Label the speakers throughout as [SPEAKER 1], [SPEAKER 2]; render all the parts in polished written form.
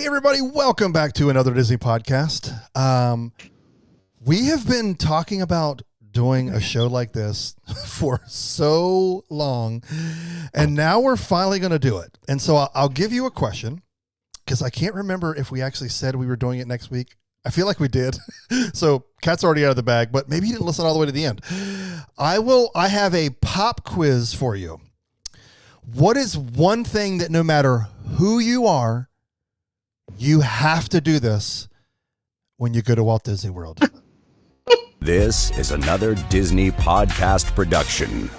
[SPEAKER 1] Hey everybody, welcome back to another Disney podcast. We have been talking about doing a show like this for so long, and now we're finally going to do it. And so I'll give you a question, because I can't remember if we actually said we were doing it next week. I feel like we did. So Kat's already out of the bag, but maybe you didn't listen all the way to the end. I have a pop quiz for you. What is one thing that no matter who you are, you have to do this when you go to Walt Disney World?
[SPEAKER 2] This is another Disney podcast production.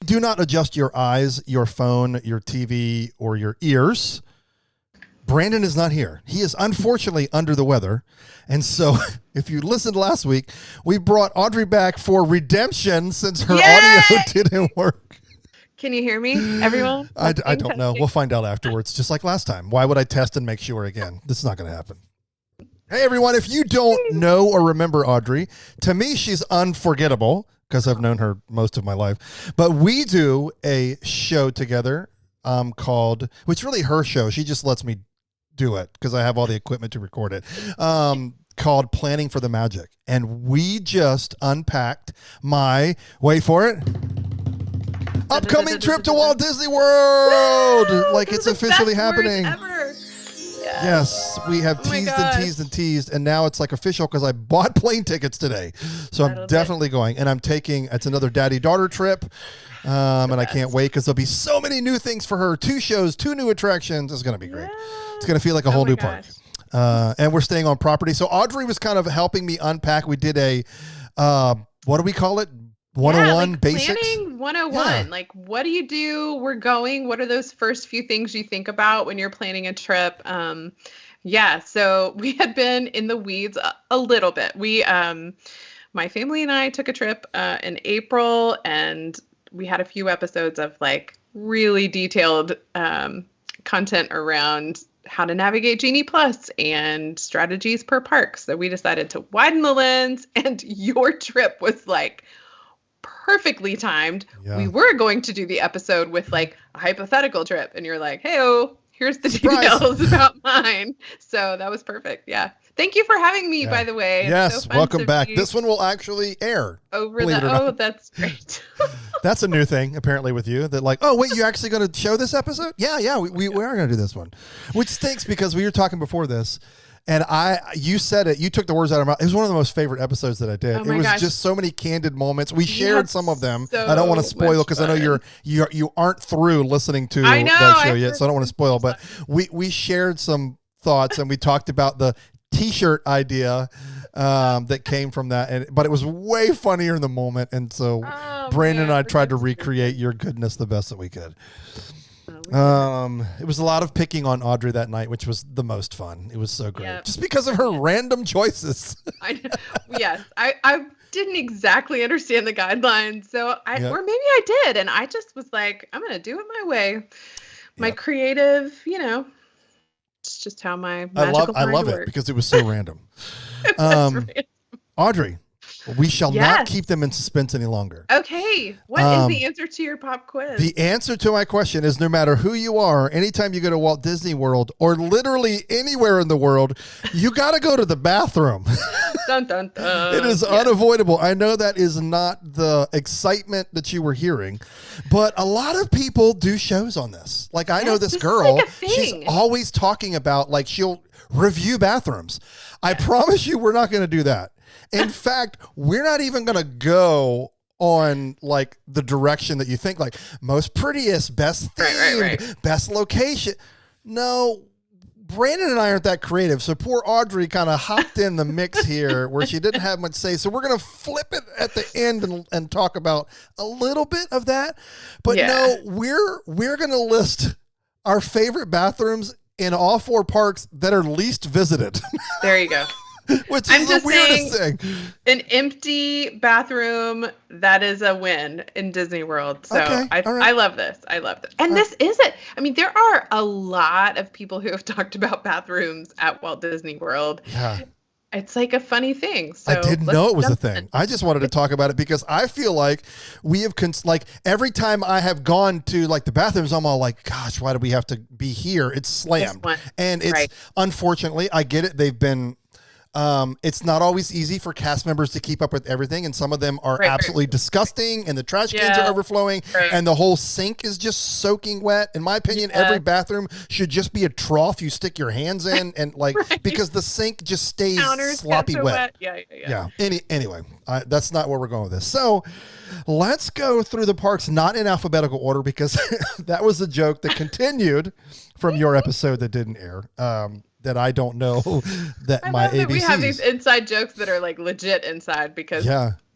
[SPEAKER 1] Do not adjust your eyes, your phone, your TV, or your ears. Brandon is not here. He is unfortunately under the weather. And so if you listened last week, we brought Audrey back for redemption since her audio didn't work.
[SPEAKER 3] Can you hear me, everyone?
[SPEAKER 1] I don't know. We'll find out afterwards, just like last time. Why would I test and make sure again? This is not going to happen. Hey, everyone. If you don't know or remember Audrey, to me, she's unforgettable because I've known her most of my life. But we do a show together called, which is really her show. She just lets me do it because I have all the equipment to record it. Called Planning for the Magic. And we just unpacked my, wait for it, upcoming trip to Walt Disney World. Like it's officially happening. Yes, we have teased, and now it's like official because I bought plane tickets today. So I'm definitely going, and it's another daddy-daughter trip, and I can't wait because there'll be so many new things for her. 2 shows, 2 new attractions. It's going to be great. It's going to feel like a whole new park. And we're staying on property. So Audrey was kind of helping me unpack. We did a, what do we call it? 101 basics?
[SPEAKER 3] Planning 101. Yeah. Like, what do you do? We're going. What are those first few things you think about when you're planning a trip? So we had been in the weeds a little bit. We, my family and I took a trip in April, and we had a few episodes of like really detailed content around how to navigate Genie Plus and strategies per park. So we decided to widen the lens, and your trip was like perfectly timed. Yeah. We were going to do the episode with like a hypothetical trip, and you're like, hey-oh, here's the details about mine. So that was perfect. Yeah. Thank you for having me, by the way.
[SPEAKER 1] Yes, so welcome back. This one will actually air.
[SPEAKER 3] That's great.
[SPEAKER 1] That's a new thing, apparently, with you. That like, oh, wait, you're actually going to show this episode? Yeah, we are going to do this one. Which stinks because we were talking before this, and you said it. You took the words out of my mouth. It was one of the most favorite episodes that I did. It was just so many candid moments. We shared some of them. I don't want to spoil because I know you aren't through listening to that show yet, so I don't want to spoil. But we shared some thoughts, and we talked about the T-shirt idea that came from that, but it was way funnier in the moment, and so Brandon and I tried to recreate your goodness the best that we could. It was a lot of picking on Audrey that night, which was the most fun. It was so great, just because of her random choices.
[SPEAKER 3] Yes, I didn't exactly understand the guidelines, so or maybe I did, and I just was like, I'm gonna do it my way, my creative, It's just how my magical
[SPEAKER 1] I love it because it was so random. Audrey, we shall not keep them in suspense any longer.
[SPEAKER 3] Okay. What is the answer to your pop quiz?
[SPEAKER 1] The answer to my question is no matter who you are, anytime you go to Walt Disney World or literally anywhere in the world, you got to go to the bathroom.
[SPEAKER 3] Dun, dun, dun.
[SPEAKER 1] It is unavoidable. I know that is not the excitement that you were hearing, but a lot of people do shows on this. Like I know this girl, she's always talking about like she'll review bathrooms. I promise you we're not going to do that. In fact, we're not even going to go on like the direction that you think, like most prettiest, best themed, best location. No, Brandon and I aren't that creative. So poor Audrey kind of hopped in the mix here where she didn't have much say. So we're going to flip it at the end and talk about a little bit of that. But no, we're going to list our favorite bathrooms in all 4 parks that are least visited.
[SPEAKER 3] There you go.
[SPEAKER 1] Which is the weirdest thing.
[SPEAKER 3] An empty bathroom, that is a win in Disney World. So I love this. I love this. And this is it. I mean, there are a lot of people who have talked about bathrooms at Walt Disney World.
[SPEAKER 1] Yeah.
[SPEAKER 3] It's like a funny thing. So
[SPEAKER 1] I didn't know it was a thing. I just wanted to talk about it because I feel like we have like every time I have gone to like the bathrooms, I'm all like, gosh, why do we have to be here? It's slammed. And it's unfortunately, I get it. They've been, it's not always easy for cast members to keep up with everything. And some of them are absolutely disgusting and the trash cans are overflowing and the whole sink is just soaking wet. In my opinion, every bathroom should just be a trough you stick your hands in and like, because the sink just stays sloppy wet. Yeah. Anyway, that's not where we're going with this. So let's go through the parks, not in alphabetical order, because that was a joke that continued from your episode that didn't air. That I don't know that my ABCs.
[SPEAKER 3] We have these inside jokes that are like legit inside because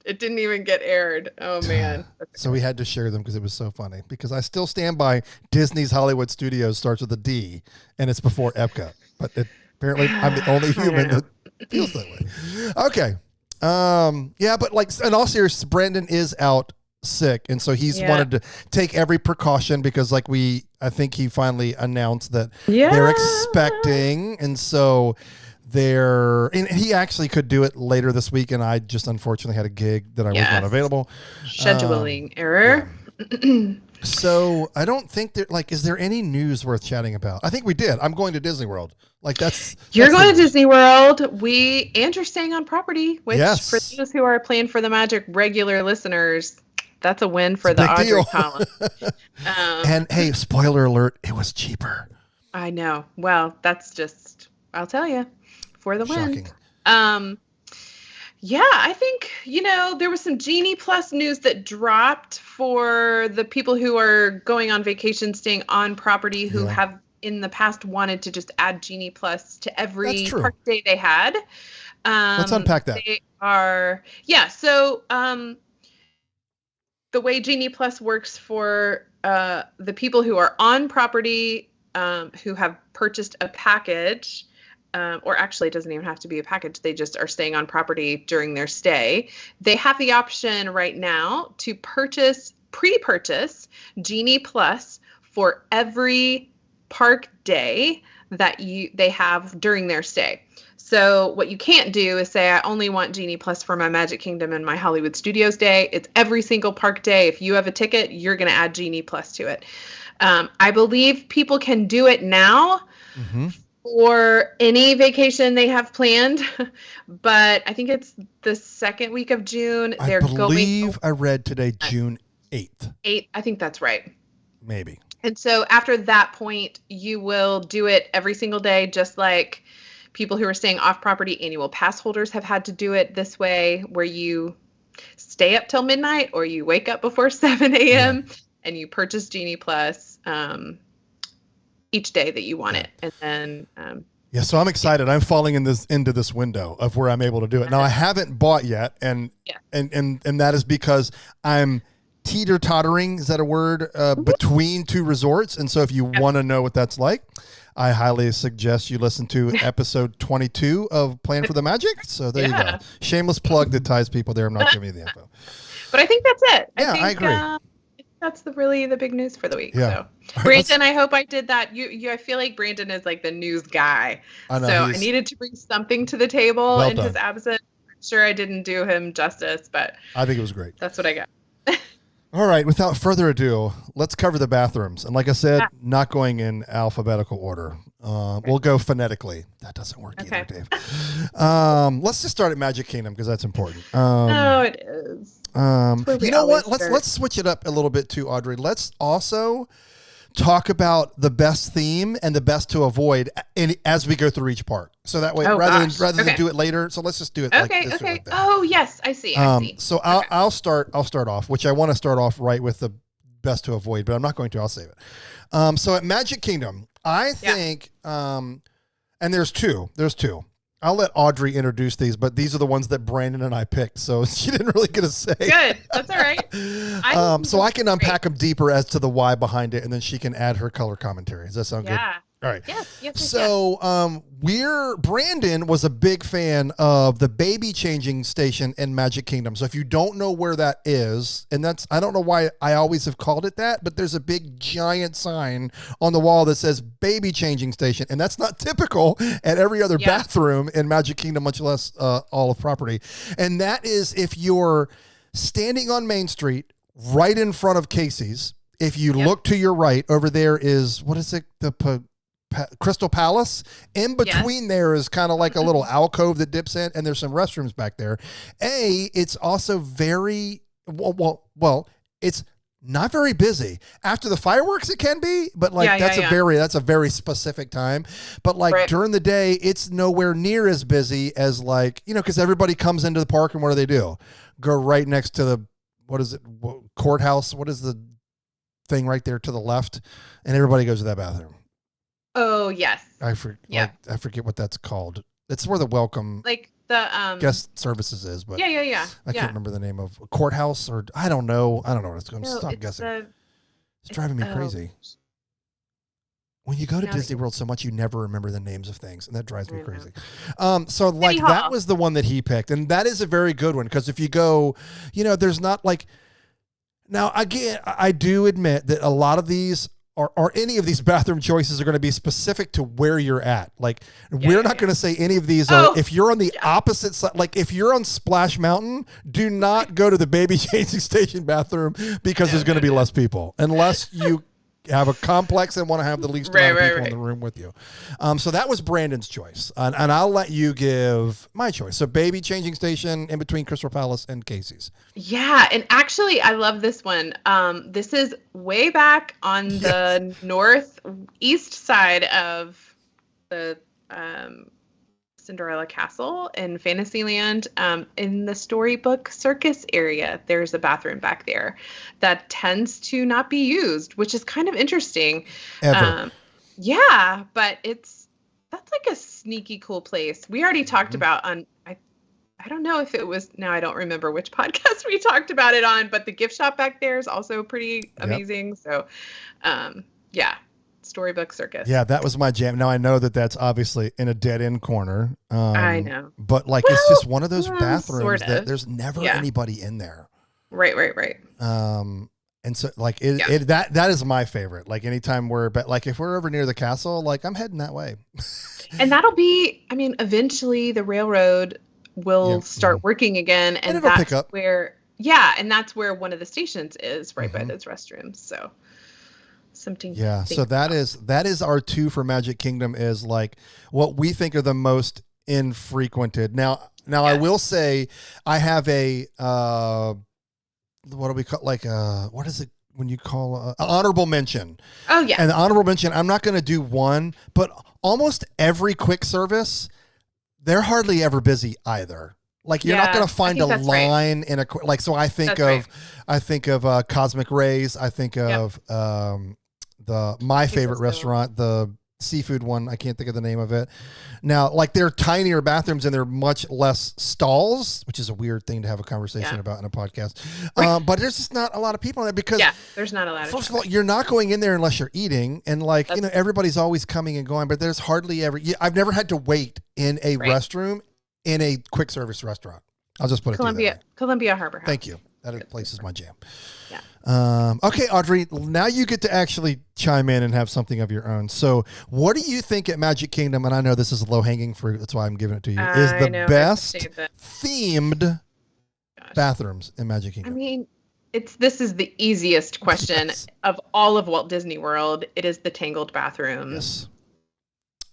[SPEAKER 3] it didn't even get aired. Oh man.
[SPEAKER 1] So we had to share them because it was so funny, because I still stand by Disney's Hollywood Studios starts with a D and it's before Epcot, but apparently I'm the only human that feels that way. Okay. Yeah, but like in all seriousness, Brandon is out sick, and so he's wanted to take every precaution because like I think he finally announced that they're expecting, and so and he actually could do it later this week, and I just unfortunately had a gig that I was not available.
[SPEAKER 3] Scheduling error.
[SPEAKER 1] So I don't think is there any news worth chatting about? I think we did. I'm going to Disney World. Like
[SPEAKER 3] you're going to Disney World. And you're staying on property, which for those who are playing for the Magic regular listeners, that's a win for the Audrey column.
[SPEAKER 1] And hey, spoiler alert, it was cheaper.
[SPEAKER 3] I know. Well, that's just, I'll tell you, for the win. Yeah, I think, there was some Genie Plus news that dropped for the people who are going on vacation, staying on property, who have in the past wanted to just add Genie Plus to every park day they had.
[SPEAKER 1] Let's unpack that.
[SPEAKER 3] They are, so the way Genie Plus works for the people who are on property, who have purchased a package, or actually it doesn't even have to be a package. They just are staying on property during their stay. They have the option right now to pre-purchase Genie Plus for every park day that they have during their stay. So what you can't do is say, I only want Genie Plus for my Magic Kingdom and my Hollywood Studios day. It's every single park day. If you have a ticket, you're going to add Genie Plus to it. I believe people can do it now for any vacation they have planned, but I think it's the second week of June.
[SPEAKER 1] I believe I read today, June 8th.
[SPEAKER 3] I think that's right.
[SPEAKER 1] Maybe.
[SPEAKER 3] And so after that point, you will do it every single day, just like people who are staying off property. Annual pass holders have had to do it this way, where you stay up till midnight or you wake up before 7 a.m. and you purchase Genie Plus each day that you want it. And then
[SPEAKER 1] so I'm excited. I'm falling into this window of where I'm able to do it. Now I haven't bought yet, and that is because I'm teeter-tottering, is that a word, between two resorts. And so if you want to know what that's like, I highly suggest you listen to episode 22 of Plan for the Magic. So there you go. Shameless plug that ties people there. I'm not giving you the info.
[SPEAKER 3] But I think that's it.
[SPEAKER 1] I agree.
[SPEAKER 3] That's really the big news for the week.
[SPEAKER 1] Yeah.
[SPEAKER 3] So Brandon, I hope I did that. I feel like Brandon is like the news guy. I needed to bring something to the table in his absence. I'm sure I didn't do him justice, but
[SPEAKER 1] I think it was great.
[SPEAKER 3] That's what I got.
[SPEAKER 1] All right, without further ado, let's cover the bathrooms. And like I said, not going in alphabetical order. We'll go phonetically. That doesn't work either, Dave. Let's just start at Magic Kingdom because that's important.
[SPEAKER 3] It is.
[SPEAKER 1] You know what? Let's switch it up a little bit too, Audrey. Let's also talk about the best theme and the best to avoid as we go through each park. So that way, rather than do it later. So let's just do it.
[SPEAKER 3] Okay. Oh yes, I see.
[SPEAKER 1] So I'll start off, which I want to start off right with the best to avoid, but I'm not going to. I'll save it. So at Magic Kingdom, I think, and there's two. I'll let Audrey introduce these, but these are the ones that Brandon and I picked, so she didn't really get a say.
[SPEAKER 3] Good, that's all right.
[SPEAKER 1] So I can unpack them deeper as to the why behind it, and then she can add her color commentary. Does that sound good? All right.
[SPEAKER 3] Yes.
[SPEAKER 1] So Brandon was a big fan of the baby changing station in Magic Kingdom. So if you don't know where that is, and I don't know why I always have called it that, but there's a big giant sign on the wall that says baby changing station. And that's not typical at every other bathroom in Magic Kingdom, much less all of property. And that is if you're standing on Main Street right in front of Casey's. If you look to your right, over there is, what is it? The Crystal Palace. In between there is kind of like a little alcove that dips in, and there's some restrooms back there. It's also very well, it's not very busy. After the fireworks, it can be, but that's a very specific time. But during the day, it's nowhere near as busy as because everybody comes into the park, and what do? Go right next to the courthouse. What is the thing right there to the left? And everybody goes to that bathroom.
[SPEAKER 3] Oh, yes.
[SPEAKER 1] I forget what that's called. It's where the welcome
[SPEAKER 3] the
[SPEAKER 1] guest services is, but
[SPEAKER 3] I
[SPEAKER 1] can't remember the name of courthouse, or I don't know what it's going. Stop guessing. It's driving me crazy. When you go to Disney World so much, you never remember the names of things, and that drives me crazy. So that was the one that he picked, and that is a very good one, because if you go, there's not now again, I do admit that a lot of these or any of these bathroom choices are going to be specific to where you're at. We're not going to say any of these are, if you're on the opposite side, if you're on Splash Mountain, do not go to the baby changing station bathroom, because there's going to be less people, unless you have a complex and want to have the least amount of people in the room with you. So that was Brandon's choice. And I'll let you give my choice. So baby changing station in between Crystal Palace and Casey's.
[SPEAKER 3] Yeah. And actually, I love this one. This is way back on the northeast side of the Cinderella Castle in Fantasyland. In the Storybook Circus area, there's a bathroom back there that tends to not be used, which is kind of interesting.
[SPEAKER 1] Ever.
[SPEAKER 3] But that's a sneaky cool place. We already talked about I don't know if it was, now I don't remember which podcast we talked about it on, but the gift shop back there is also pretty amazing. So, Storybook Circus.
[SPEAKER 1] Yeah, that was my jam. Now I know that that's obviously in a dead end corner.
[SPEAKER 3] I know.
[SPEAKER 1] But it's just one of those bathrooms that there's never anybody in there.
[SPEAKER 3] Right.
[SPEAKER 1] And so that is my favorite. Anytime if we're over near the castle, I'm heading that way.
[SPEAKER 3] And that'll be, eventually the railroad will start working again, and that's where that's where one of the stations is, right by those restrooms. So something.
[SPEAKER 1] Yeah. So that is our 2 for Magic Kingdom, is what we think are the most infrequented. Now I will say I have a what do we call what is it when you call honorable mention?
[SPEAKER 3] Oh yeah.
[SPEAKER 1] And the honorable mention, I'm not going to do one, but almost every quick service, they're hardly ever busy either. You're not going to find a line in a so I think of Cosmic Rays. I think of my favorite restaurant, the seafood one. I can't think of the name of it. Now, they're tinier bathrooms and they're much less stalls, which is a weird thing to have a conversation about in a podcast. But there's just not a lot of people in there, because
[SPEAKER 3] there's not a lot of
[SPEAKER 1] first of all, you're not going in there unless you're eating, and everybody's always coming and going, but there's hardly ever, I've never had to wait in a restroom in a quick service restaurant. I'll just put it
[SPEAKER 3] Columbia Harbor House.
[SPEAKER 1] Thank you. That place is my jam.
[SPEAKER 3] Yeah.
[SPEAKER 1] Okay, Audrey, now you get to actually chime in and have something of your own. So what do you think at Magic Kingdom, and I know this is low-hanging fruit, that's why I'm giving it to you, is the best themed bathrooms in Magic Kingdom?
[SPEAKER 3] This is the easiest question of all of Walt Disney World. It is the Tangled bathrooms.
[SPEAKER 1] Yes.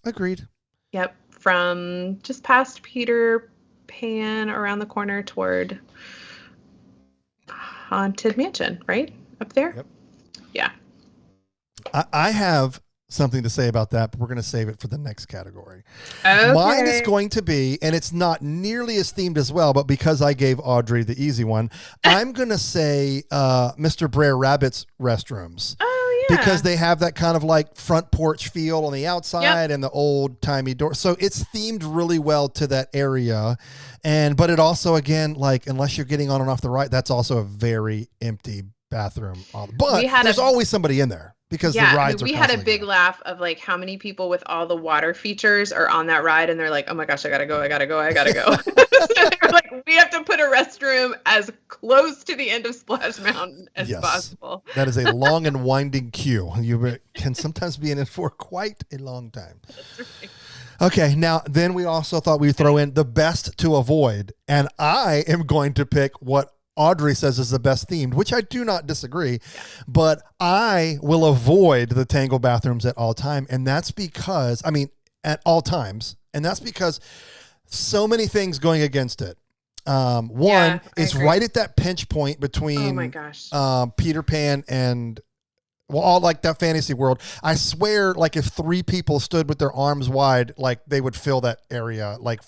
[SPEAKER 1] Agreed.
[SPEAKER 3] Yep. From just past Peter Pan around the corner toward Haunted Mansion, right? Up there?
[SPEAKER 1] Yep.
[SPEAKER 3] Yeah.
[SPEAKER 1] I have something to say about that, but we're going to save it for the next category.
[SPEAKER 3] Okay.
[SPEAKER 1] Mine is going to be, and it's not nearly as themed as well, but because I gave Audrey the easy one, I'm going to say Mr. Brer Rabbit's restrooms.
[SPEAKER 3] Oh, yeah.
[SPEAKER 1] Because they have that kind of front porch feel on the outside and the old timey door. So it's themed really well to that area. But it also, again, unless you're getting on and off the right, that's also a very empty bathroom. But
[SPEAKER 3] We had
[SPEAKER 1] there's always somebody in there because the rides
[SPEAKER 3] we
[SPEAKER 1] are
[SPEAKER 3] had a
[SPEAKER 1] constantly
[SPEAKER 3] big laugh of like how many people with all the water features are on that ride and they're like, oh my gosh, I gotta go. So they're like, we have to put a restroom as close to the end of Splash Mountain as possible.
[SPEAKER 1] That is a long and winding queue. You can sometimes be in it for quite a long time.
[SPEAKER 3] That's right.
[SPEAKER 1] Okay, now then we also thought we'd throw in the best to avoid, and I am going to pick what Audrey says is the best themed, which I do not disagree, but I will avoid the Tangle bathrooms at all time, and that's because, at all times, and that's because so many things going against it. One, it's right at that pinch point between
[SPEAKER 3] oh my gosh.
[SPEAKER 1] Peter Pan and all like that fantasy world. I swear, like if 3 people stood with their arms wide, like they would fill that area. Like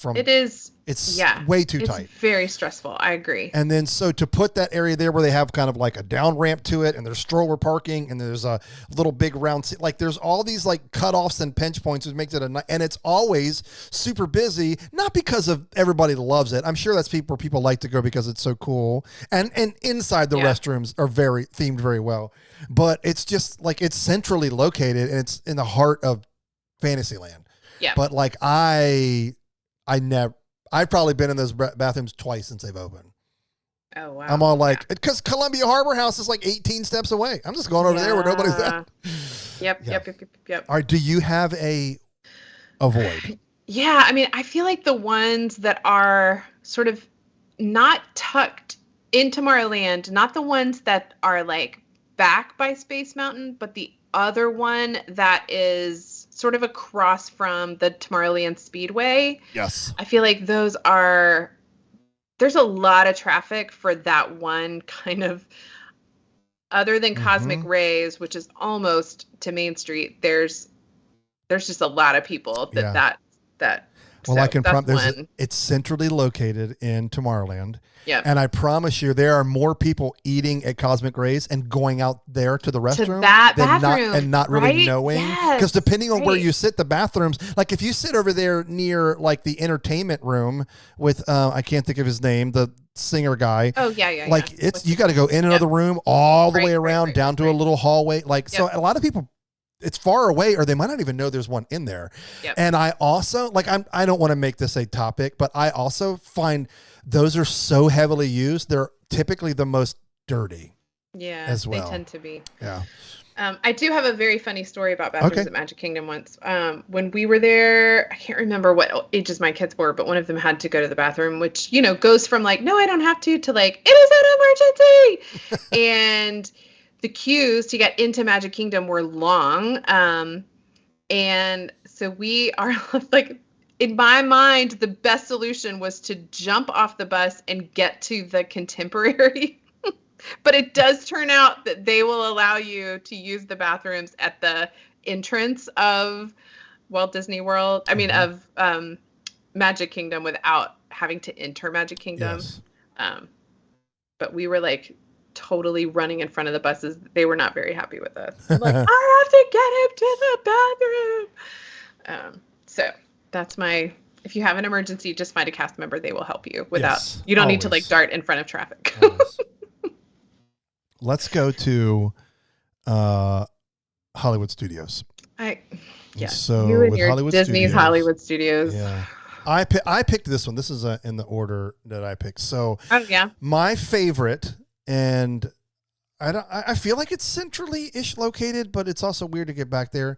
[SPEAKER 1] it's way too tight.
[SPEAKER 3] It's very stressful. I agree.
[SPEAKER 1] And then so to put that area there where they have kind of like a down ramp to it, and there's stroller parking, and there's a little big round seat, like there's all these like cutoffs and pinch points, which makes it and it's always super busy. Not because of everybody loves it. I'm sure that's where people like to go because it's so cool. And inside the restrooms are very themed very well. But it's just like it's centrally located and it's in the heart of Fantasyland.
[SPEAKER 3] Yeah.
[SPEAKER 1] But like I've probably been in those bathrooms twice since they've opened.
[SPEAKER 3] Oh wow.
[SPEAKER 1] I'm all like, because Columbia Harbor House is like 18 steps away. I'm just going over there where nobody's at.
[SPEAKER 3] Yep.
[SPEAKER 1] All right. Do you have a avoid?
[SPEAKER 3] Yeah. I mean, I feel like the ones that are sort of not tucked into Tomorrowland, not the ones that are like back by Space Mountain, but the other one that is sort of across from the Tomorrowland Speedway.
[SPEAKER 1] Yes.
[SPEAKER 3] I feel like there's a lot of traffic for that one kind of, other than Cosmic Rays, which is almost to Main Street. There's just a lot of people that
[SPEAKER 1] Well,
[SPEAKER 3] so
[SPEAKER 1] I can promise
[SPEAKER 3] one.
[SPEAKER 1] it's centrally located in Tomorrowland.
[SPEAKER 3] Yeah.
[SPEAKER 1] And I promise you, there are more people eating at Cosmic Rays and going out there to the restroom
[SPEAKER 3] that
[SPEAKER 1] than
[SPEAKER 3] bathroom,
[SPEAKER 1] not really
[SPEAKER 3] right?
[SPEAKER 1] knowing.
[SPEAKER 3] Yes,
[SPEAKER 1] Because depending on where you sit, the bathrooms, like if you sit over there near like the entertainment room with, I can't think of his name, the singer guy.
[SPEAKER 3] Oh, yeah.
[SPEAKER 1] Like you got to go in another room all the way around down to a little hallway. Like, so a lot of people, it's far away or they might not even know there's one in there.
[SPEAKER 3] Yep.
[SPEAKER 1] And I also I don't want to make this a topic, but I also find those are so heavily used. They're typically the most dirty.
[SPEAKER 3] Yeah,
[SPEAKER 1] as well.
[SPEAKER 3] They tend to be.
[SPEAKER 1] Yeah.
[SPEAKER 3] I do have a very funny story about bathrooms at Magic Kingdom once. When we were there, I can't remember what ages my kids were, but one of them had to go to the bathroom, which, goes from like, no, I don't have to like, it is an emergency. And the queues to get into Magic Kingdom were long. And so we are like, in my mind, the best solution was to jump off the bus and get to the Contemporary. But it does turn out that they will allow you to use the bathrooms at the entrance of Walt Disney World. I mean, of Magic Kingdom without having to enter Magic Kingdom.
[SPEAKER 1] Yes.
[SPEAKER 3] But we were like totally running in front of the buses. They were not very happy with us. I'm like, I have to get him to the bathroom. So that's if you have an emergency, just find a cast member. They will help you you don't need to like dart in front of traffic.
[SPEAKER 1] Let's go to Hollywood Studios. So
[SPEAKER 3] you and
[SPEAKER 1] with
[SPEAKER 3] your
[SPEAKER 1] Hollywood
[SPEAKER 3] Disney's
[SPEAKER 1] Studios,
[SPEAKER 3] Hollywood Studios.
[SPEAKER 1] Yeah. I picked this one. This is in the order that I picked. So my favorite, and I feel like it's centrally-ish located, but it's also weird to get back there.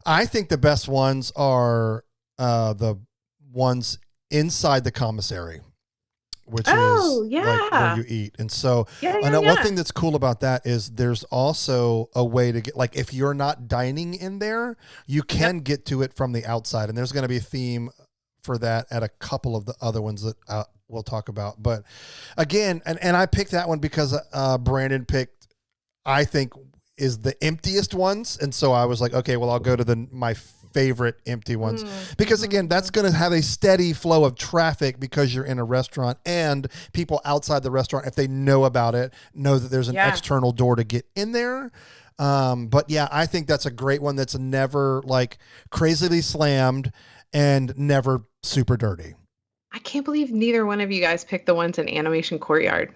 [SPEAKER 1] I think the best ones are the ones inside the commissary, which is like where you eat. And so one thing that's cool about that is there's also a way to get, like if you're not dining in there, you can get to it from the outside. And there's going to be a theme for that at a couple of the other ones that we'll talk about. But again, and I picked that one because Brandon picked, I think, is the emptiest ones. And so I was like, okay, well, I'll go to my favorite empty ones because again, that's going to have a steady flow of traffic because you're in a restaurant, and people outside the restaurant, if they know about it, know that there's an external door to get in there. But yeah, I think that's a great one. That's never like crazily slammed and never super dirty.
[SPEAKER 3] I can't believe neither one of you guys picked the ones in Animation Courtyard.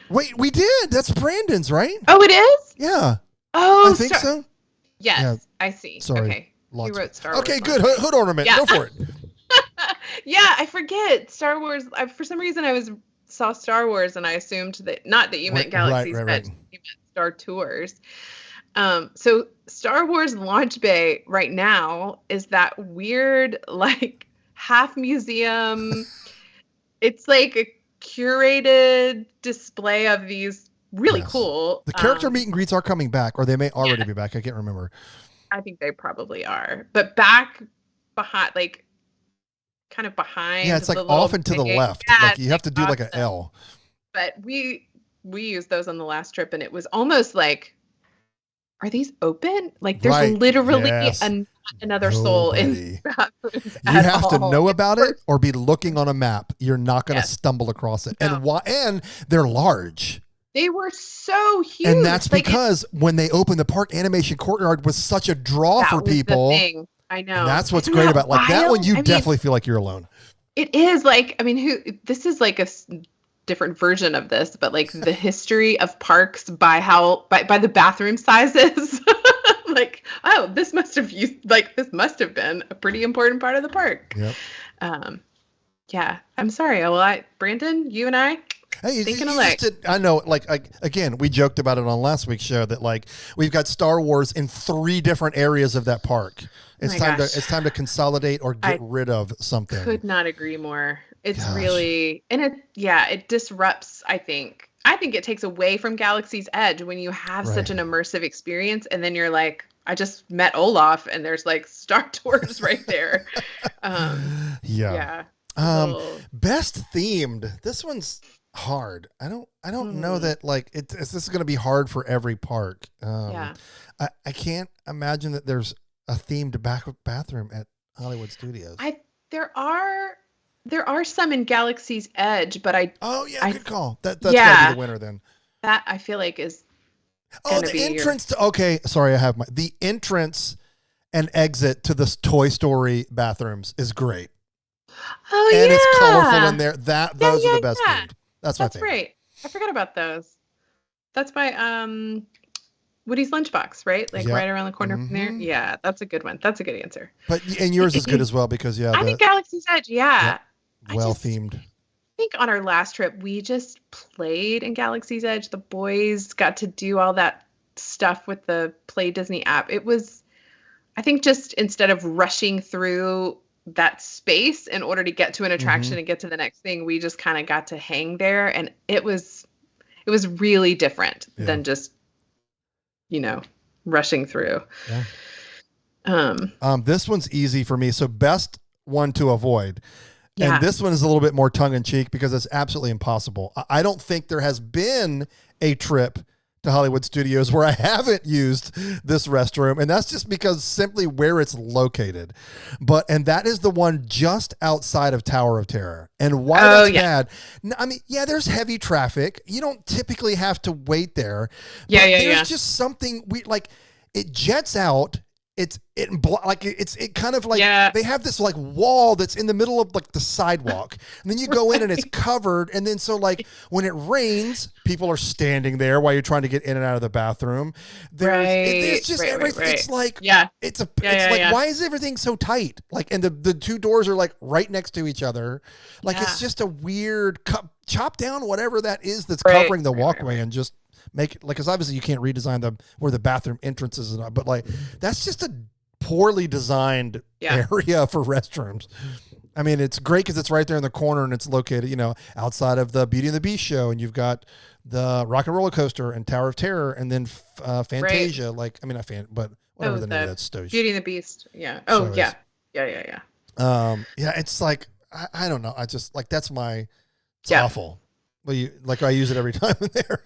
[SPEAKER 1] Wait, we did. That's Brandon's, right?
[SPEAKER 3] Oh, it is?
[SPEAKER 1] Yeah.
[SPEAKER 3] Oh,
[SPEAKER 1] I think so.
[SPEAKER 3] Yes,
[SPEAKER 1] Yeah.
[SPEAKER 3] I see.
[SPEAKER 1] Sorry.
[SPEAKER 3] Okay. You
[SPEAKER 1] Lots.
[SPEAKER 3] wrote Star Wars.
[SPEAKER 1] Okay, good. Hood ornament.
[SPEAKER 3] Yeah.
[SPEAKER 1] Go for it.
[SPEAKER 3] Yeah, I forget Star Wars. For some reason, saw Star Wars and I assumed that not that you meant Galaxy's Edge, you meant Star Tours. So Star Wars Launch Bay right now is that weird like half museum. It's like a curated display of these really cool.
[SPEAKER 1] The character meet and greets are coming back, or they may already be back. I can't remember.
[SPEAKER 3] I think they probably are, but back behind, like kind of behind.
[SPEAKER 1] Yeah, it's like off and to the left.
[SPEAKER 3] Yeah,
[SPEAKER 1] like you have to do like an L.
[SPEAKER 3] But we used those on the last trip, and it was almost like, are these open? Like there's literally another soul in bathrooms.
[SPEAKER 1] You have to know about it or be looking on a map. You're not going to stumble across it.
[SPEAKER 3] No.
[SPEAKER 1] And why? And they're large.
[SPEAKER 3] They were so huge.
[SPEAKER 1] And that's because when they opened the park, Animation Courtyard was such a draw for people.
[SPEAKER 3] The thing. I know.
[SPEAKER 1] And that's what's great about like that one. You definitely feel like you're alone.
[SPEAKER 3] It is like, I mean, this is like a different version of this, but like the history of parks by the bathroom sizes. Like, oh, this must have been a pretty important part of the park.
[SPEAKER 1] Yep.
[SPEAKER 3] Yeah. I'm sorry. Brandon, you and I.
[SPEAKER 1] Hey,
[SPEAKER 3] thinking alike.
[SPEAKER 1] I know, again, we joked about it on last week's show that like we've got Star Wars in 3 different areas of that park. It's time to consolidate or get rid of something.
[SPEAKER 3] Could not agree more. It's really, and it disrupts, I think it takes away from Galaxy's Edge when you have such an immersive experience, and then you're like, I just met Olaf and there's like Star Tours right there.
[SPEAKER 1] Best themed. This one's hard. I don't know that like this is going to be hard for every park. I can't imagine that there's a themed bathroom at Hollywood Studios.
[SPEAKER 3] There are some in Galaxy's Edge, but
[SPEAKER 1] good call. That's gotta be the winner then.
[SPEAKER 3] That I feel like is
[SPEAKER 1] the entrance to the entrance and exit to the Toy Story bathrooms is great.
[SPEAKER 3] Oh,
[SPEAKER 1] and it's colorful in there. Those are the best themed. That's my favorite.
[SPEAKER 3] Right. I forgot about those. That's by Woody's Lunchbox, right? Like right around the corner from there. Yeah, that's a good one. That's a good answer.
[SPEAKER 1] And yours is good as well because
[SPEAKER 3] I think Galaxy's Edge. Yeah.
[SPEAKER 1] Well themed.
[SPEAKER 3] I think on our last trip we just played in Galaxy's Edge. The boys got to do all that stuff with the Play Disney app. It was, I think, just instead of rushing through that space in order to get to an attraction and get to the next thing, we just kind of got to hang there, and it was really different than just rushing through.
[SPEAKER 1] This one's easy for me, so best one to avoid. And this one is a little bit more tongue-in-cheek because it's absolutely impossible. I don't think there has been a trip to Hollywood Studios where I haven't used this restroom, and that's just because simply where it's located. And that is the one just outside of Tower of Terror. And why that's bad? I mean, there's heavy traffic. You don't typically have to wait there. There's just something it jets out. It kind of like they have this like wall that's in the middle of like the sidewalk, and then you go in and it's covered, and then so like when it rains, people are standing there while you're trying to get in and out of the bathroom. It's just everything. It's like why is everything so tight? Like, and the 2 doors are like right next to each other. Like it's just a weird chop down whatever that is that's covering the walkway and just make it like, because obviously you can't redesign where the bathroom entrances and but like that's just a poorly designed area for restrooms. I mean, it's great because it's right there in the corner and it's located, outside of the Beauty and the Beast show, and you've got the Rock and Roller Coaster and Tower of Terror, and then Fantasia. Like, I mean, not but whatever the name of that show.
[SPEAKER 3] Beauty and the Beast. Yeah. Oh, yeah.
[SPEAKER 1] It's like I don't know. I just like it's awful. Well, I use it every time in there.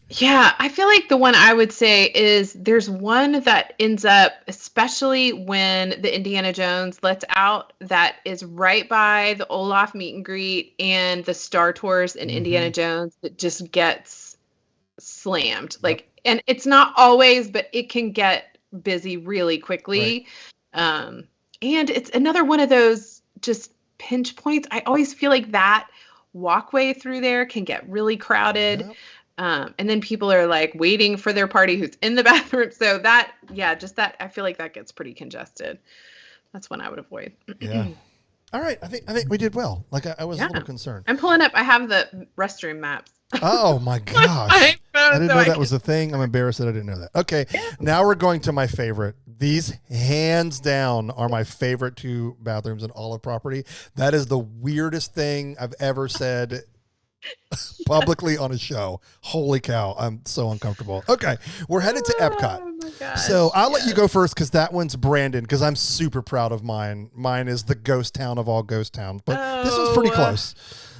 [SPEAKER 3] Yeah, I feel like the one I would say is there's one that ends up, especially when the Indiana Jones lets out, that is right by the Olaf meet and greet and the Star Tours in Indiana Jones, that just gets slammed. And it's not always, but it can get busy really quickly. Right. And it's another one of those just pinch points. I always feel like that walkway through there can get really crowded. And then people are like waiting for their party who's in the bathroom. So that, yeah, just that, I feel like that gets pretty congested. That's one I would avoid.
[SPEAKER 1] Yeah. All right. I think we did well. Like I was a little concerned.
[SPEAKER 3] I'm pulling up. I have the restroom maps.
[SPEAKER 1] Oh my gosh. I didn't know that was a thing. I'm embarrassed that I didn't know that. Okay. Now we're going to my favorite. These hands down are my favorite 2 bathrooms in all of property. That is the weirdest thing I've ever said publicly on a show. Holy cow. I'm so uncomfortable. Okay. We're headed to Epcot.
[SPEAKER 3] Oh my gosh.
[SPEAKER 1] So I'll let you go first because that one's Brandon because I'm super proud of mine. Mine is the ghost town of all ghost towns. But this one's pretty close.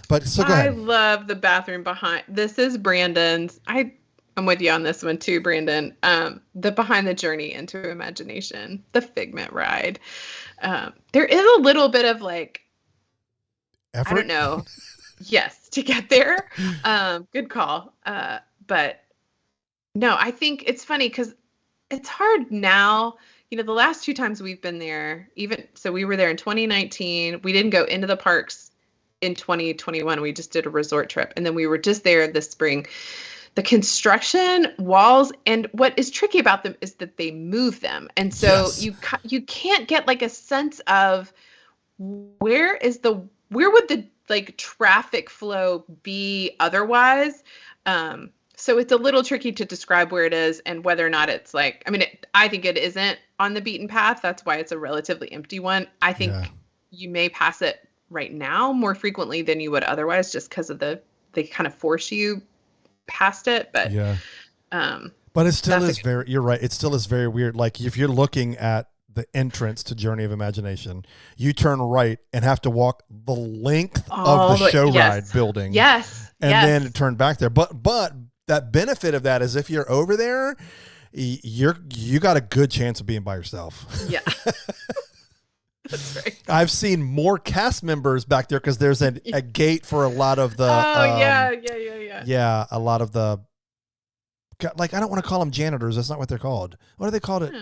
[SPEAKER 1] But so go ahead.
[SPEAKER 3] I love the bathroom behind. This is Brandon's. I'm with you on this one too, Brandon. The Behind the Journey into Imagination, the Figment ride. There is a little bit of like,
[SPEAKER 1] Effort?
[SPEAKER 3] I don't know. Yes, to get there. Good call. But no, I think it's funny because it's hard now. You know, the last 2 times we've been there, so we were there in 2019. We didn't go into the parks in 2021. We just did a resort trip. And then we were just there this spring. The construction walls, and what is tricky about them is that they move them. And so you can't get like a sense of where would the like traffic flow be otherwise. So it's a little tricky to describe where it is and whether or not it's like, I mean, I think it isn't on the beaten path. That's why it's a relatively empty one. I think you may pass it right now more frequently than you would otherwise, just because of they kind of force you past it. But
[SPEAKER 1] but it still is you're right. It still is very weird. Like if you're looking at the entrance to Journey of Imagination, you turn right and have to walk the length of the show ride building.
[SPEAKER 3] Yes.
[SPEAKER 1] And then turn back there. But that benefit of that is if you're over there, you got a good chance of being by yourself. Yeah.
[SPEAKER 3] That's right.
[SPEAKER 1] I've seen more cast members back there because there's a gate for a lot of the. Yeah, a lot of the. Like I don't want to call them janitors. That's not what they're called. What do they call it?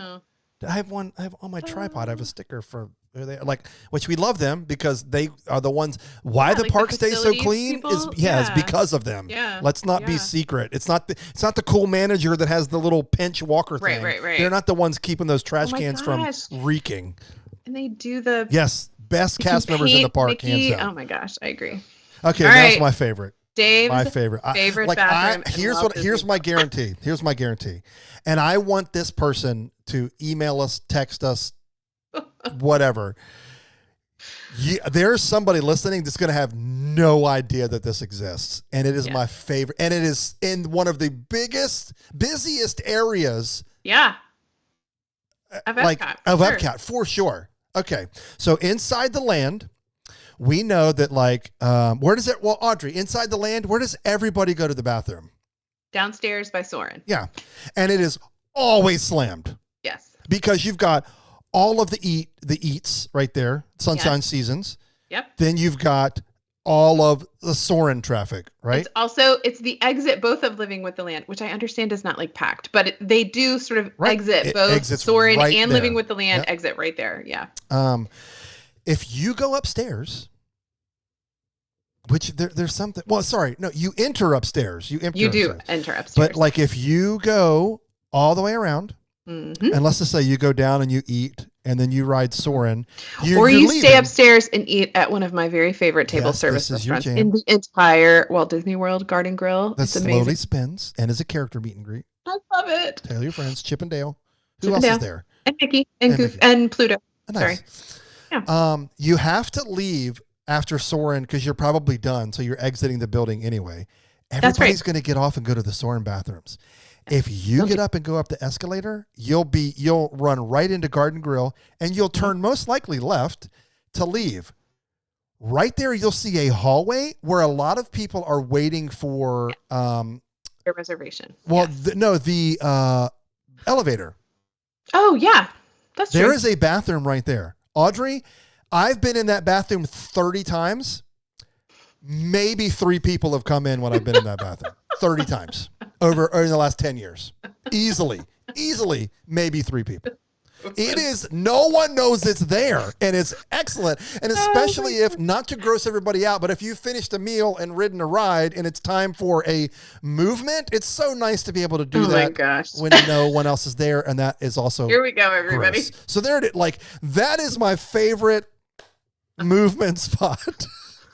[SPEAKER 1] I have on my tripod. I have a sticker for like, which we love them because they are the ones. Why the park stays so clean is because of them. Yeah. Let's not be secret. It's not the cool manager that has the little pinch walker thing. Right. They're not the ones keeping those trash cans from reeking. And
[SPEAKER 3] they do the
[SPEAKER 1] best cast members in the park, hands down.
[SPEAKER 3] Oh my gosh, I agree.
[SPEAKER 1] Okay, that's my favorite.
[SPEAKER 3] Dave's
[SPEAKER 1] my favorite bathroom. Here's my guarantee. Here's my guarantee. And I want this person to email us, text us, whatever. There's somebody listening that's going to have no idea that this exists. And it is my favorite. And it is in one of the busiest areas.
[SPEAKER 3] Yeah. Of
[SPEAKER 1] Epcot, for sure. Okay. So inside the land, we know that where does it, well, Audrey, inside the land, where does everybody go to the bathroom?
[SPEAKER 3] Downstairs by Soarin'.
[SPEAKER 1] Yeah. And it is always slammed.
[SPEAKER 3] Yes.
[SPEAKER 1] Because you've got all of the eats right there, Sunshine Seasons.
[SPEAKER 3] Yep.
[SPEAKER 1] Then you've got all of the Soarin' traffic, right?
[SPEAKER 3] It's the exit both of Living with the Land, which I understand is not like packed, but they do sort of exit both Soarin' and Living with the Land exit right there. Yeah.
[SPEAKER 1] If you go upstairs, which there's something. Well, sorry, no, you enter upstairs. You do
[SPEAKER 3] enter upstairs.
[SPEAKER 1] But like if you go all the way around, and let's just say you go down and you eat, and then you ride Soarin',
[SPEAKER 3] or you stay upstairs and eat at one of my very favorite table service restaurants in the entire Walt Disney World, Garden Grill.
[SPEAKER 1] That slowly spins and is a character meet and greet.
[SPEAKER 3] I love it.
[SPEAKER 1] Tell your friends, Chip and Dale. Who else is there?
[SPEAKER 3] And Mickey and Goof and Pluto.
[SPEAKER 1] Nice. Sorry. Yeah. You have to leave after Soarin' because you're probably done, so you're exiting the building anyway. Everybody's going to get off and go to the Soarin' bathrooms. If you get up and go up the escalator, you'll run right into Garden Grill, and you'll turn most likely left to leave. Right there, you'll see a hallway where a lot of people are waiting for
[SPEAKER 3] their reservation.
[SPEAKER 1] Well, the elevator.
[SPEAKER 3] Oh yeah, that's true.
[SPEAKER 1] There is a bathroom right there, Audrey. I've been in that bathroom 30 times. Maybe 3 people have come in when I've been in that bathroom 30 times over in the last 10 years. Easily, maybe 3 people. It is, no one knows it's there, and it's excellent. And especially if, not to gross everybody out, but if you finished a meal and ridden a ride and it's time for a movement, it's so nice to be able to do that when no one else is there. And that is also
[SPEAKER 3] Here we go, everybody.
[SPEAKER 1] gross. So there it is. Like, that is my favorite movement spot.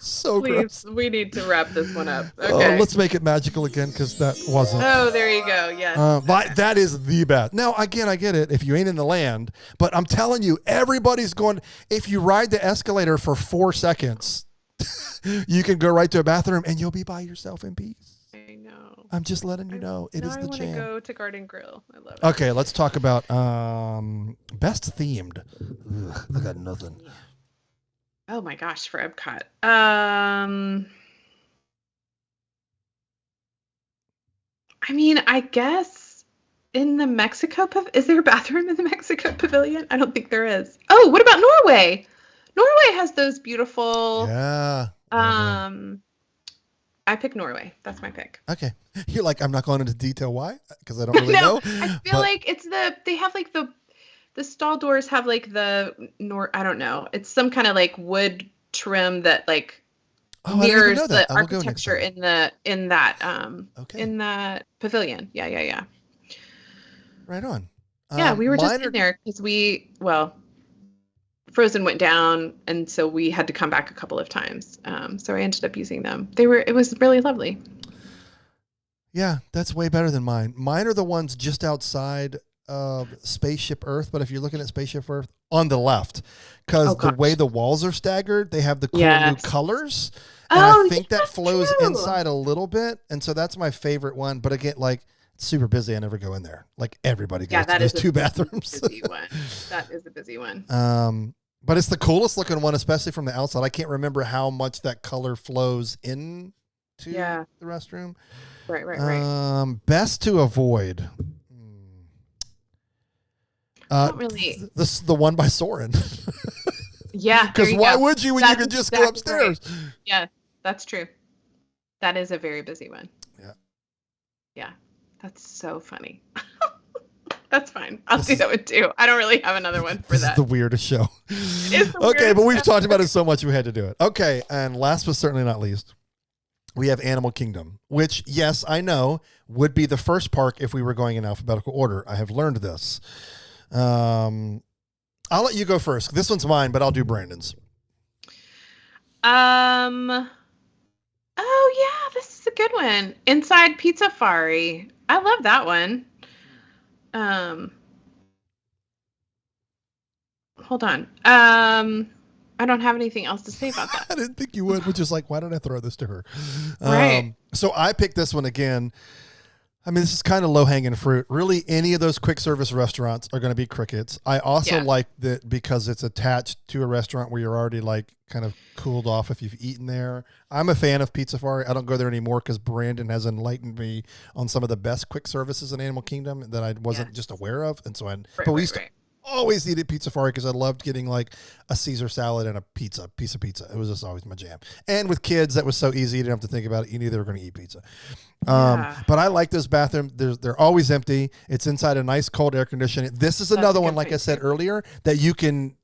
[SPEAKER 1] So
[SPEAKER 3] Please,
[SPEAKER 1] gross.
[SPEAKER 3] we need to wrap this one up. Okay.
[SPEAKER 1] Let's make it magical again, because that wasn't.
[SPEAKER 3] Oh, there you go. Yes.
[SPEAKER 1] But that is the best. Now, again, I get it if you ain't in the land, but I'm telling you, everybody's going. If you ride the escalator for 4 seconds, you can go right to a bathroom and you'll be by yourself in peace.
[SPEAKER 3] I know.
[SPEAKER 1] I'm just letting you know it is the jam.
[SPEAKER 3] I want to go to Garden Grill. I love it.
[SPEAKER 1] Okay, let's talk about best themed. Ugh, I got nothing.
[SPEAKER 3] Oh my gosh, for Epcot. I mean, I guess in the Mexico is there a bathroom in the Mexico Pavilion? I don't think there is. Oh, what about Norway? Norway has those beautiful.
[SPEAKER 1] Yeah.
[SPEAKER 3] I pick Norway. That's my pick.
[SPEAKER 1] Okay. You're like, I'm not going into detail why, because I don't really know.
[SPEAKER 3] I feel like they have like the stall doors have like I don't know. It's some kind of like wood trim that like mirrors the architecture in that pavilion. Yeah.
[SPEAKER 1] Right on.
[SPEAKER 3] Yeah, we were just in there because Frozen went down, and so we had to come back a couple of times. So I ended up using them. It was really lovely.
[SPEAKER 1] Yeah, that's way better than mine. Mine are the ones just outside of Spaceship Earth, but if you're looking at Spaceship Earth, on the left, because the way the walls are staggered, they have the cool new colors. And I think that flows inside a little bit, and so that's my favorite one. But again, like, it's super busy. I never go in there. Like, everybody goes to those 2 bathrooms.
[SPEAKER 3] Busy one. That is a busy one.
[SPEAKER 1] But it's the coolest looking one, especially from the outside. I can't remember how much that color flows into the restroom.
[SPEAKER 3] Right.
[SPEAKER 1] Best to avoid.
[SPEAKER 3] Not really.
[SPEAKER 1] The one by Soren.
[SPEAKER 3] Yeah.
[SPEAKER 1] Because why would you when you could just go upstairs?
[SPEAKER 3] Right. Yeah, that's true. That is a very busy one. Yeah. That's so funny. That's fine. I'll do that one too. I don't really have another one for that.
[SPEAKER 1] This is the weirdest show. Okay, but we've talked about it so much we had to do it. Okay, and last but certainly not least, we have Animal Kingdom, which, yes, I know, would be the first park if we were going in alphabetical order. I have learned this. I'll let you go first. This one's mine, but I'll do Brandon's.
[SPEAKER 3] Oh yeah, this is a good one. Inside Pizza Fari. I love that one. Hold on. I don't have anything else to say about that.
[SPEAKER 1] I didn't think you would, which is like, why did I throw this to her?
[SPEAKER 3] Right.
[SPEAKER 1] So I picked this one again. I mean, this is kind of low-hanging fruit. Really, any of those quick service restaurants are going to be crickets. I also like that because it's attached to a restaurant where you're already like kind of cooled off if you've eaten there. I'm a fan of Pizza Fari. I don't go there anymore because Brandon has enlightened me on some of the best quick services in Animal Kingdom that I wasn't just aware of. And so we used to always eat at Pizza Fari because I loved getting like a Caesar salad and a piece of pizza. It was just always my jam. And with kids, that was so easy. You didn't have to think about it. You knew they were going to eat pizza. But I like this bathroom. They're always empty. It's inside a nice cold air conditioning. This is another one, like I said earlier, that you can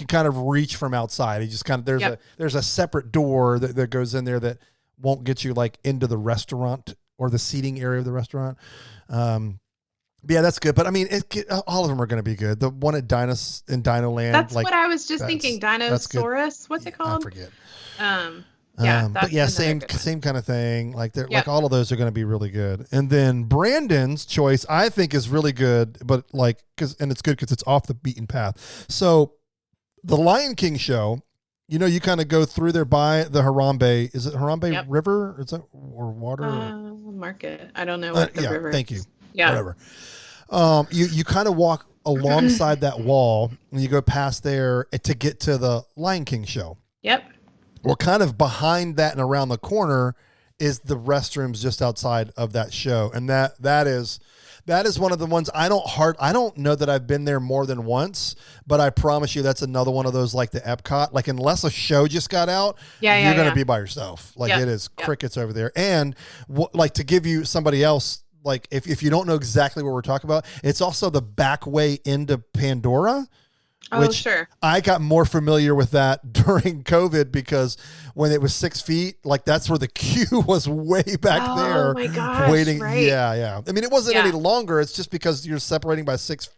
[SPEAKER 1] kind of reach from outside. You just kind of, there's a separate door that goes in there that won't get you like into the restaurant or the seating area of the restaurant. Yeah, that's good. But I mean, all of them are going to be good. The one at Dino Land.
[SPEAKER 3] That's what I was just thinking. Dinosaurus. What's it called?
[SPEAKER 1] I forget.
[SPEAKER 3] But
[SPEAKER 1] yeah, same kind of thing. Like they're like all of those are going to be really good. And then Brandon's choice, I think, is really good. But like, and it's good because it's off the beaten path. So the Lion King show, you kind of go through there by the Harambe. Is it Harambe River? Is that or water?
[SPEAKER 3] Market. I don't know what the river.
[SPEAKER 1] Thank you.
[SPEAKER 3] Yeah.
[SPEAKER 1] Whatever. You kind of walk alongside that wall and you go past there to get to the Lion King show.
[SPEAKER 3] Yep. Well,
[SPEAKER 1] kind of behind that and around the corner is the restrooms just outside of that show. And that is one of the ones I don't know that I've been there more than once, but I promise you that's another one of those like the Epcot, like unless a show just got out, you're going to be by yourself. Like it is crickets over there. And like to give you somebody else like if you don't know exactly what we're talking about, it's also the back way into Pandora.
[SPEAKER 3] Oh,
[SPEAKER 1] Which
[SPEAKER 3] sure.
[SPEAKER 1] I got more familiar with that during COVID because when it was 6 feet, like that's where the queue was way back there.
[SPEAKER 3] Oh my gosh,
[SPEAKER 1] waiting.
[SPEAKER 3] right.
[SPEAKER 1] Yeah. I mean, it wasn't
[SPEAKER 3] Yeah.
[SPEAKER 1] any longer. It's just because you're separating by 6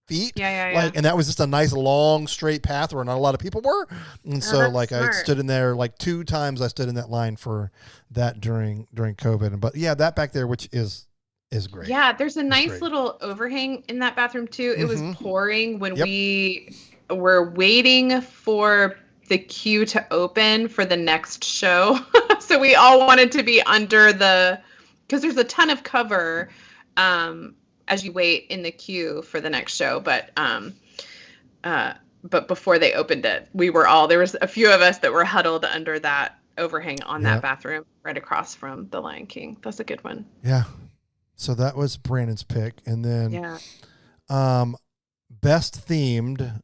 [SPEAKER 1] feet.
[SPEAKER 3] Yeah.
[SPEAKER 1] Like, and that was just a nice long straight path where not a lot of people were. And so
[SPEAKER 3] that's
[SPEAKER 1] like
[SPEAKER 3] smart.
[SPEAKER 1] I stood in there like 2 times I stood in that line for that during COVID. But yeah, that back there, which is great.
[SPEAKER 3] Yeah, there's a nice
[SPEAKER 1] great.
[SPEAKER 3] little overhang in that bathroom too. It was pouring when
[SPEAKER 1] Yep.
[SPEAKER 3] we were waiting for the queue to open for the next show. So we all wanted to be under because there's a ton of cover as you wait in the queue for the next show. But before they opened it, there was a few of us that were huddled under that overhang on that bathroom right across from the Lion King. That's a good one.
[SPEAKER 1] Yeah. So that was Brandon's pick. And then best themed,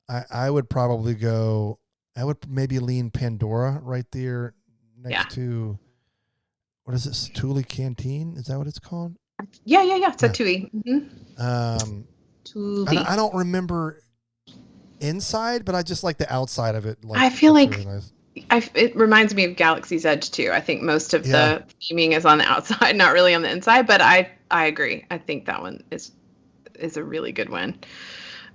[SPEAKER 1] I would probably go, I would maybe lean Pandora right there next to, what is it, Satuli Canteen? Is that what it's called?
[SPEAKER 3] Yeah. Satui.
[SPEAKER 1] Mm-hmm. I don't remember inside, but I just like the outside of it. Like,
[SPEAKER 3] I feel like
[SPEAKER 1] really nice.
[SPEAKER 3] It reminds me of Galaxy's Edge too. I think most of the theming is on the outside, not really on the inside. But I agree. I think that one is a really good one.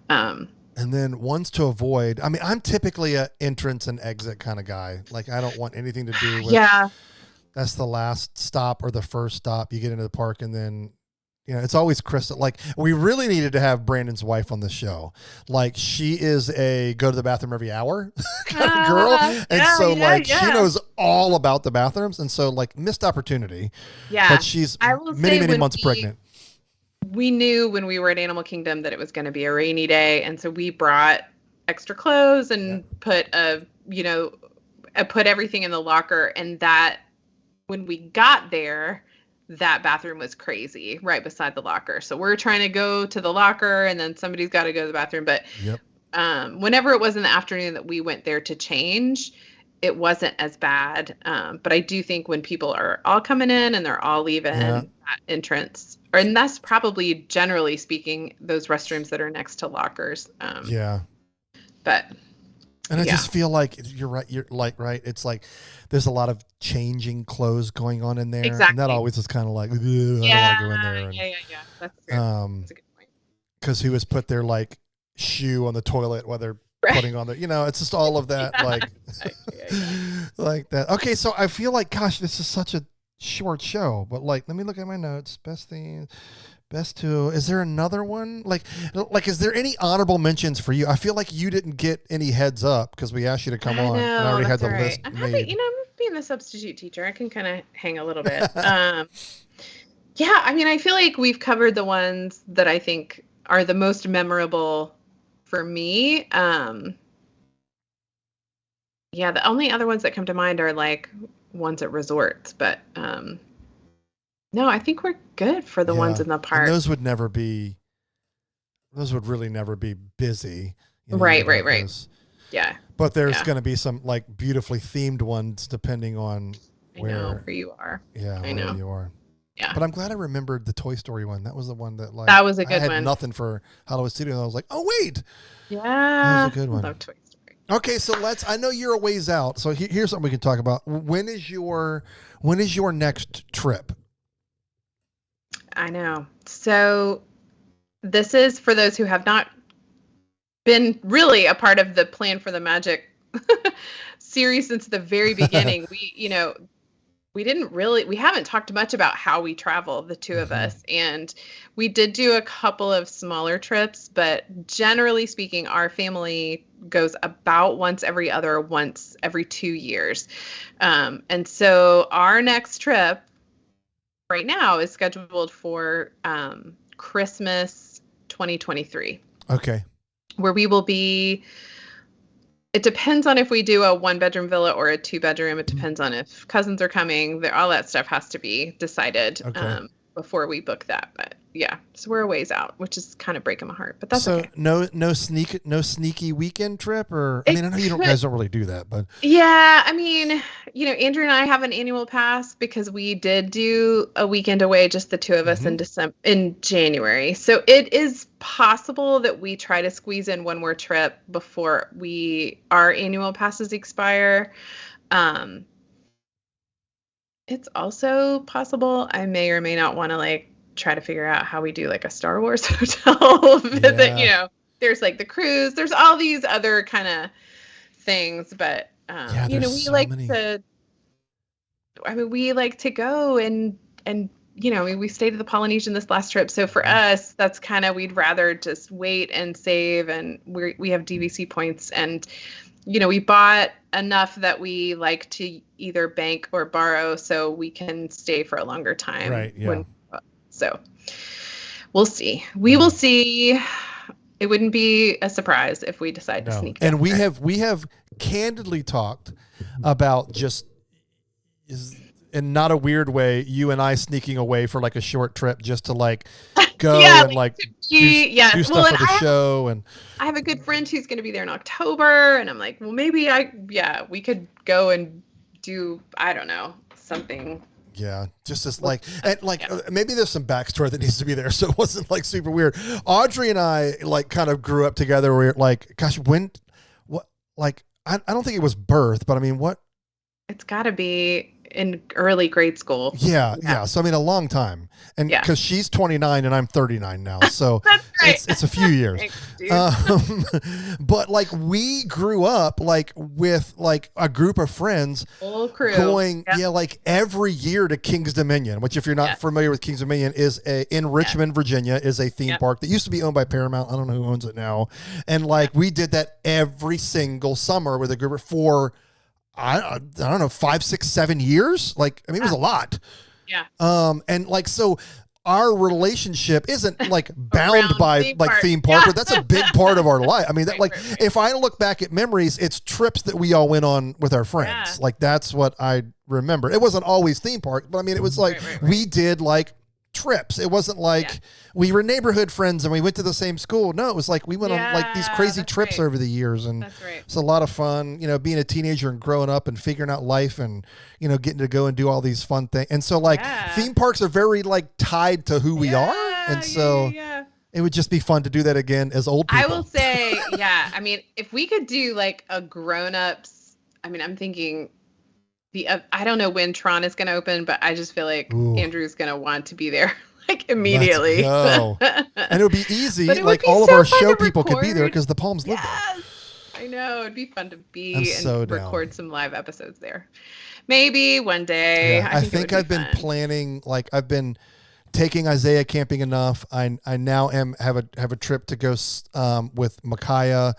[SPEAKER 1] And then ones to avoid. I mean, I'm typically a entrance and exit kind of guy. Like I don't want anything to do with.
[SPEAKER 3] Yeah.
[SPEAKER 1] That's the last stop or the first stop. You get into the park and then. You know, it's always Krista. Like, we really needed to have Brandon's wife on the show. Like, she is a go to the bathroom every hour kind of girl. And she knows all about the bathrooms. And so, like, missed opportunity. Yeah. But she's many months pregnant.
[SPEAKER 3] We knew when we were at Animal Kingdom that it was going to be a rainy day. And so we brought extra clothes and put everything in the locker. And that when we got there, that bathroom was crazy right beside the locker. So we're trying to go to the locker and then somebody's got to go to the bathroom. But whenever it was in the afternoon that we went there to change, it wasn't as bad. But I do think when people are all coming in and they're all leaving that entrance, and that's probably generally speaking, those restrooms that are next to lockers. But
[SPEAKER 1] and I just feel like you're right. You're like, right. It's like there's a lot of changing clothes going on in there. Exactly. And that always is kind of like, I don't want to go in there. And,
[SPEAKER 3] yeah. That's a good point.
[SPEAKER 1] Because who has put their like shoe on the toilet while they're putting on their, it's just all of that. Like, like that. Okay. So I feel like, gosh, this is such a short show, but like, let me look at my notes. Best thing. Best two. Is there another one? Like, is there any honorable mentions for you? I feel like you didn't get any heads up because we asked you to come on. And I already had the list
[SPEAKER 3] I'm
[SPEAKER 1] made.
[SPEAKER 3] happy, being the substitute teacher, I can kind of hang a little bit. I mean, I feel like we've covered the ones that I think are the most memorable for me. The only other ones that come to mind are like ones at resorts, but no, I think we're good for the ones in the park.
[SPEAKER 1] And those would really never be busy.
[SPEAKER 3] Right. Yeah.
[SPEAKER 1] But there's going to be some like beautifully themed ones depending on where
[SPEAKER 3] you are.
[SPEAKER 1] Yeah,
[SPEAKER 3] I know
[SPEAKER 1] where you are.
[SPEAKER 3] Yeah.
[SPEAKER 1] But I'm glad I remembered the Toy Story one. That was the one that
[SPEAKER 3] that was a good
[SPEAKER 1] one. I
[SPEAKER 3] had
[SPEAKER 1] nothing for Hollywood Studios. I was like, oh wait.
[SPEAKER 3] Yeah.
[SPEAKER 1] That was a good one.
[SPEAKER 3] I love Toy Story.
[SPEAKER 1] Okay, so I know you're a ways out. So here's something we can talk about. When is your next trip?
[SPEAKER 3] I know. So this is for those who have not been really a part of the Plan for the Magic series since the very beginning. We haven't talked much about how we travel, the two of us. And we did do a couple of smaller trips, but generally speaking, our family goes about once every 2 years. And so our next trip right now is scheduled for Christmas 2023.
[SPEAKER 1] Okay.
[SPEAKER 3] Where we will be, it depends on if we do a 1-bedroom villa or a 2-bedroom. It depends on if cousins are coming. All that stuff has to be decided before we book that. But yeah, so we're a ways out, which is kind of breaking my heart, but that's
[SPEAKER 1] so
[SPEAKER 3] okay.
[SPEAKER 1] no sneaky weekend trip, or I mean, I know you guys don't really do that, but
[SPEAKER 3] Yeah, I mean, Andrew and I have an annual pass because we did do a weekend away, just the two of us in January. So it is possible that we try to squeeze in one more trip before our annual passes expire. It's also possible I may or may not want to like try to figure out how we do like a Star Wars hotel visit.
[SPEAKER 1] Yeah.
[SPEAKER 3] There's like the cruise, there's all these other kind of things, but we
[SPEAKER 1] so
[SPEAKER 3] like
[SPEAKER 1] many.
[SPEAKER 3] we like to go and we stayed at the Polynesian this last trip. So for us, that's kind of, we'd rather just wait and save, and we have DVC points, and we bought enough that we like to either bank or borrow so we can stay for a longer time.
[SPEAKER 1] Right. Yeah.
[SPEAKER 3] So we'll see. We will see. It wouldn't be a surprise if we decide to sneak.
[SPEAKER 1] And we have candidly talked about in not a weird way, you and I sneaking away for like a short trip just to like go and like do stuff for the show. And
[SPEAKER 3] I have a good friend who's going to be there in October, and I'm like, well, maybe we could go and do, I don't know, something.
[SPEAKER 1] Yeah, just as maybe there's some backstory that needs to be there, so it wasn't like super weird. Audrey and I like kind of grew up together. We're like, gosh, I don't think it was birth, but I mean, what?
[SPEAKER 3] It's got to be in early grade school.
[SPEAKER 1] Yeah. So I mean, a long time, and because she's 29 and I'm 39 now, so
[SPEAKER 3] that's right.
[SPEAKER 1] It's a few years.
[SPEAKER 3] Thanks,
[SPEAKER 1] but like we grew up like with like a group of friends,
[SPEAKER 3] whole crew,
[SPEAKER 1] going like every year to King's Dominion, which if you're not familiar with King's Dominion is in Richmond, Virginia, is a theme park that used to be owned by Paramount. I don't know who owns it now, and like we did that every single summer with a group for I don't know, 5, 6, 7 years. Like, I mean, it was a lot.
[SPEAKER 3] Yeah.
[SPEAKER 1] And like, so our relationship isn't like bound by theme park, but that's a big part of our life. I mean, that if I look back at memories, it's trips that we all went on with our friends. Like that's what I remember. It wasn't always theme park, but I mean, it was like we did like trips. It wasn't like we were neighborhood friends and we went to the same school. No, it was like we went on like these crazy trips over the years, and it's a lot of fun, being a teenager and growing up and figuring out life and getting to go and do all these fun things. And so like theme parks are very like tied to who we are, and so it would just be fun to do that again as old people.
[SPEAKER 3] I will say, I mean, if we could do like a grown-ups, I mean, I'm thinking I don't know when Tron is going to open, but I just feel like Andrew's going to want to be there like immediately.
[SPEAKER 1] Let's go. And it would be easy. Like all of our show people could be there because the Palms live there.
[SPEAKER 3] I know. It'd be fun to be record some live episodes there. Maybe one day.
[SPEAKER 1] Yeah, I think I've been planning, like I've been taking Isaiah camping enough. I now have a trip to go with Micaiah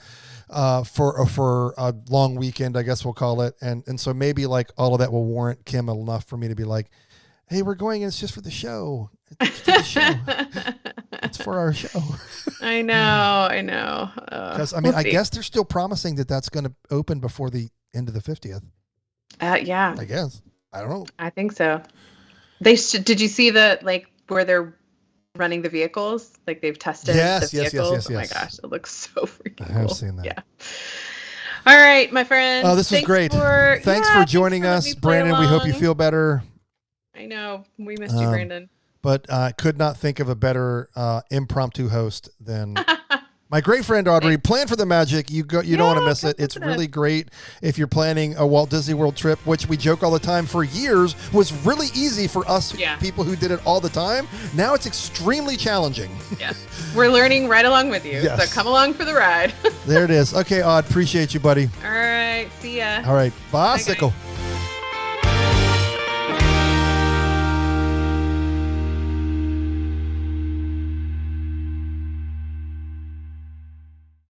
[SPEAKER 1] for a long weekend, I guess we'll call it. And so maybe like all of that will warrant Kim enough for me to be like, hey, we're going, and it's just for the show. It's for the show. It's for our show.
[SPEAKER 3] I know.
[SPEAKER 1] Because I guess they're still promising that that's going to open before the end of the 50th.
[SPEAKER 3] Yeah.
[SPEAKER 1] I guess. I don't know.
[SPEAKER 3] I think so. Did you see where they're running the vehicles? Like they've tested the vehicles. Yes. Oh my gosh, it looks so freaking cool. I have seen that. Yeah. All right, my friend.
[SPEAKER 1] Oh, this was great. Thanks for joining us, Brandon. We hope you feel better.
[SPEAKER 3] I know. We missed you, Brandon.
[SPEAKER 1] But I could not think of a better impromptu host than my great friend Audrey. Plan for the magic. You don't want to miss it. It's really great if you're planning a Walt Disney World trip, which we joke all the time for years was really easy for us people who did it all the time. Now it's extremely challenging.
[SPEAKER 3] Yes. We're learning right along with you. Yes. So come along for the ride.
[SPEAKER 1] There it is. Okay, Aud. Appreciate you, buddy.
[SPEAKER 3] All right. See ya.
[SPEAKER 1] All right. Bicycle.